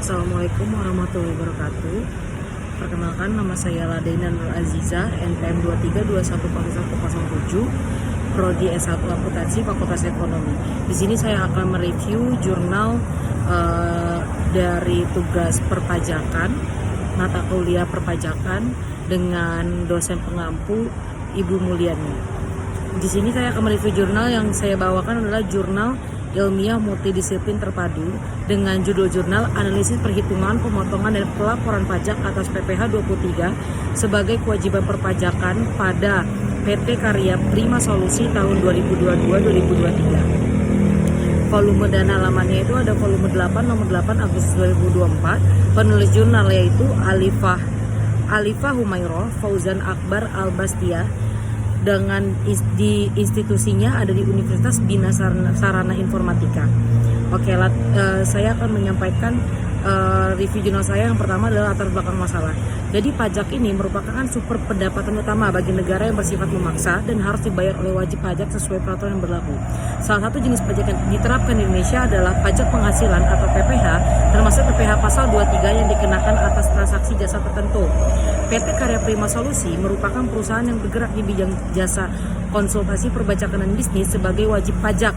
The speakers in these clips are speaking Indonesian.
Assalamualaikum warahmatullahi wabarakatuh. Perkenalkan, nama saya Ladaina Nur Aziza, NPM 23210107, Prodi S1 Akuntansi Fakultas Ekonomi. Di sini saya akan mereview jurnal dari tugas perpajakan, mata kuliah perpajakan dengan dosen pengampu Ibu Mulyani. Di sini saya akan mereview jurnal yang saya bawakan adalah jurnal ilmiah multidisiplin terpadu dengan judul jurnal Analisis Perhitungan, Pemotongan dan Pelaporan Pajak atas PPh 23 sebagai kewajiban perpajakan pada PT Karya Prima Solusi tahun 2022-2023. Volume dan halamannya itu ada volume 8 nomor 8 Agustus 2024. Penulis jurnal yaitu Alifah Humairah Fauzan Akbar Al-Bastia, dengan di institusinya ada di Universitas Bina Sarana Informatika. Oke, saya akan menyampaikan review jurnal saya. Yang pertama adalah latar belakang masalah. Jadi pajak ini merupakan sumber pendapatan utama bagi negara yang bersifat memaksa dan harus dibayar oleh wajib pajak sesuai peraturan yang berlaku. Salah satu jenis pajak yang diterapkan di Indonesia adalah pajak penghasilan atau PPh, termasuk PPh pasal 23 yang dikenakan atas transaksi jasa tertentu. PT Karya Prima Solusi merupakan perusahaan yang bergerak di bidang jasa konsultasi perpajakan dan bisnis sebagai wajib pajak.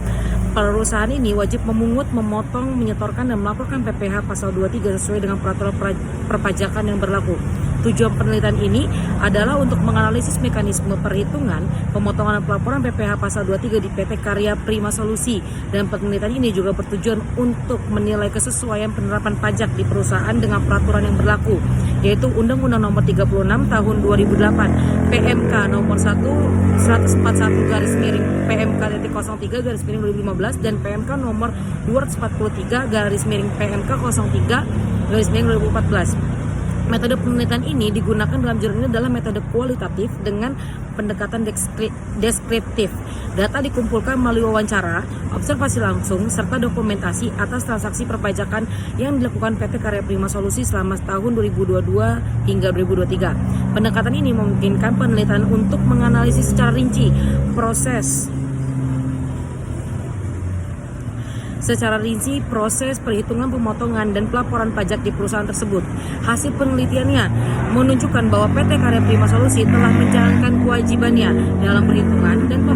Perusahaan ini wajib memungut, memotong, menyetorkan dan melaporkan PPh pasal 23 sesuai dengan peraturan perpajakan yang berlaku. Tujuan penelitian ini adalah untuk menganalisis mekanisme perhitungan, pemotongan dan pelaporan PPh pasal 23 di PT Karya Prima Solusi, dan penelitian ini juga bertujuan untuk menilai kesesuaian penerapan pajak di perusahaan dengan peraturan yang berlaku, yaitu Undang-Undang Nomor 36 Tahun 2008, PMK Nomor 141 garis miring PMK.03 garis miring 2015 dan PMK Nomor 243 garis miring PMK 03 garis miring 2014. Metode penelitian ini digunakan dalam jurnal ini adalah metode kualitatif dengan pendekatan deskriptif. Data dikumpulkan melalui wawancara, observasi langsung, serta dokumentasi atas transaksi perpajakan yang dilakukan PT Karya Prima Solusi selama tahun 2022 hingga 2023. Pendekatan ini memungkinkan penelitian untuk menganalisis secara rinci proses perhitungan, pemotongan dan pelaporan pajak di perusahaan tersebut. Hasil penelitiannya menunjukkan bahwa PT Karya Prima Solusi telah menjalankan kewajibannya dalam perhitungan dan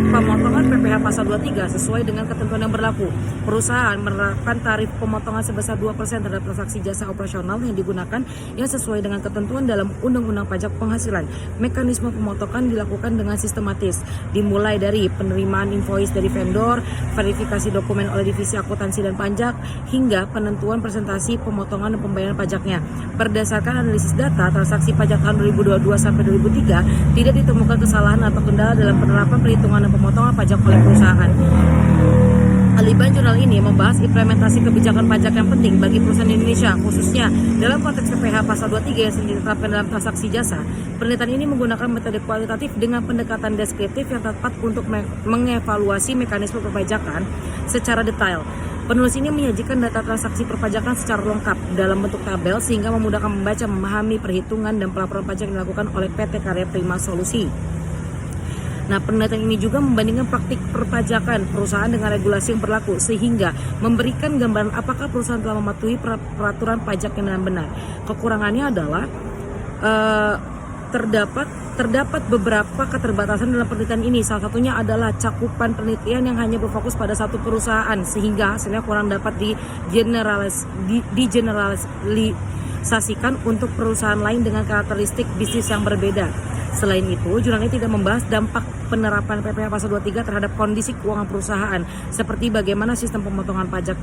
pemotongan PPh pasal 23 sesuai dengan ketentuan yang berlaku. Perusahaan menerapkan tarif pemotongan sebesar 2% terhadap transaksi jasa operasional yang digunakan yang sesuai dengan ketentuan dalam Undang-Undang Pajak Penghasilan. Mekanisme pemotongan dilakukan dengan sistematis, dimulai dari penerimaan invoice dari vendor, verifikasi dokumen oleh Divisi Akuntansi dan Pajak, hingga penentuan presentasi pemotongan dan pembayaran pajaknya. Berdasarkan analisis data transaksi pajak tahun 2022 sampai 2003, tidak ditemukan kesalahan atau kendala dalam penerapan perhitungan dan pemotongan pajak oleh perusahaan. Aliban jurnal ini membahas implementasi kebijakan pajak yang penting bagi perusahaan Indonesia, khususnya dalam konteks PPh pasal 23 yang diterapkan dalam transaksi jasa. Penelitian ini menggunakan metode kualitatif dengan pendekatan deskriptif yang tepat untuk mengevaluasi mekanisme perpajakan secara detail. Penulis ini menyajikan data transaksi perpajakan secara lengkap dalam bentuk tabel sehingga memudahkan membaca, memahami perhitungan dan pelaporan pajak yang dilakukan oleh PT Karya Prima Solusi. Nah, penelitian ini juga membandingkan praktik perpajakan perusahaan dengan regulasi yang berlaku sehingga memberikan gambaran apakah perusahaan telah mematuhi peraturan pajak yang benar. Kekurangannya adalah terdapat beberapa keterbatasan dalam penelitian ini. Salah satunya adalah cakupan penelitian yang hanya berfokus pada satu perusahaan sehingga hasilnya kurang dapat digeneralisasikan untuk perusahaan lain dengan karakteristik bisnis yang berbeda. Selain itu, jurnal ini tidak membahas dampak penerapan PPh pasal 23 terhadap kondisi keuangan perusahaan, seperti bagaimana sistem pemotongan pajak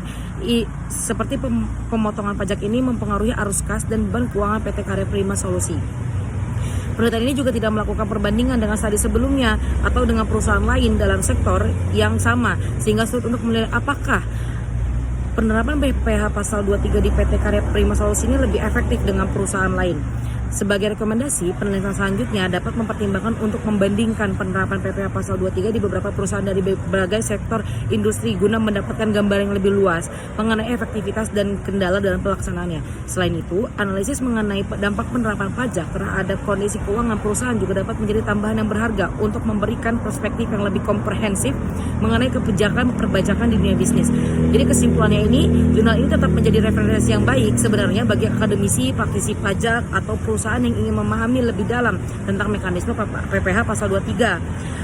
pemotongan pajak ini mempengaruhi arus kas dan beban keuangan PT Karya Prima Solusi. Penelitian ini juga tidak melakukan perbandingan dengan studi sebelumnya atau dengan perusahaan lain dalam sektor yang sama, sehingga sulit untuk menilai apakah penerapan PPh pasal 23 di PT Karya Prima Solusi ini lebih efektif dengan perusahaan lain. Sebagai rekomendasi, penelitian selanjutnya dapat mempertimbangkan untuk membandingkan penerapan PPh pasal 23 di beberapa perusahaan dari berbagai sektor industri guna mendapatkan gambaran yang lebih luas mengenai efektivitas dan kendala dalam pelaksanaannya. Selain itu, analisis mengenai dampak penerapan pajak terhadap kondisi keuangan perusahaan juga dapat menjadi tambahan yang berharga untuk memberikan perspektif yang lebih komprehensif mengenai kebijakan perpajakan di dunia bisnis. Jadi kesimpulannya ini, jurnal ini tetap menjadi referensi yang baik sebenarnya bagi akademisi, praktisi pajak, atau perusahaan yang ingin memahami lebih dalam tentang mekanisme PPh pasal 23.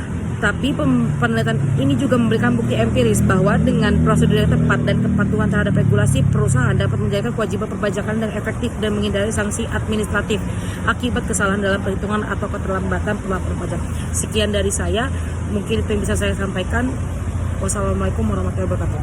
Tapi penelitian ini juga memberikan bukti empiris bahwa dengan prosedur yang tepat dan kepatuhan terhadap regulasi, perusahaan dapat menjalankan kewajiban perpajakan yang efektif dan menghindari sanksi administratif akibat kesalahan dalam perhitungan atau keterlambatan pelaporan pajak. Sekian dari saya, mungkin itu yang bisa saya sampaikan. Wassalamualaikum warahmatullahi wabarakatuh.